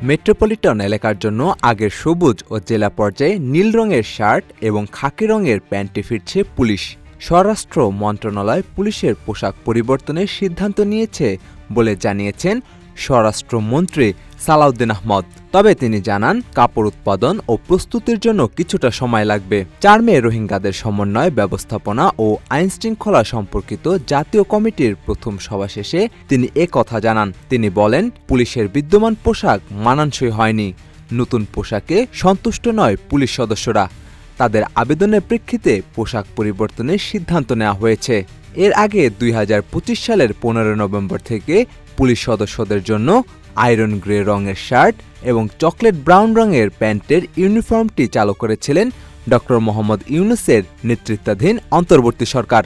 Metropolitan এলাকার জন্য আগের সবুজ ও জেলা পর্যায়ে নীল রঙের শার্ট এবং খাকি রঙের প্যান্টে ফিরছে পুলিশ। স্বরাষ্ট্র মন্ত্রণালয় পুলিশের পোশাক পরিবর্তনের সিদ্ধান্ত নিয়েছে বলে জানিয়েছেন স্বরাষ্ট্রমন্ত্রী সালাউদ্দিন আহমদ। তবে তিনি জানান, কাপড় উৎপাদন ও প্রস্তুতির জন্য কিছুটা সময় লাগবে। ৪ মে রোহিঙ্গাদের সমন্বয়, ব্যবস্থাপনা ও আইনশৃঙ্খলা সম্পর্কিত জাতীয় কমিটির প্রথম সভা শেষে তিনি কথা জানান। তিনি বলেন, পুলিশের বিদ্যমান পোশাক মানানসই হয়নি। নতুন পোশাকে সন্তুষ্ট নয় পুলিশ সদস্যরা। তাদের আবেদনের প্রেক্ষিতে পোশাক পরিবর্তনের সিদ্ধান্ত নেওয়া হয়েছে। এর আগে ২০২৫ সালের ১৫ নভেম্বর থেকে পুলিশ সদস্যদের জন্য আয়রন গ্রে রঙের শার্ট এবং চকলেট ব্রাউন রঙের প্যান্টের ইউনিফর্মটি চালু করেছিলেন ড. মোহাম্মদ ইউনূসের নেতৃত্বাধীন অন্তর্বর্তী সরকার।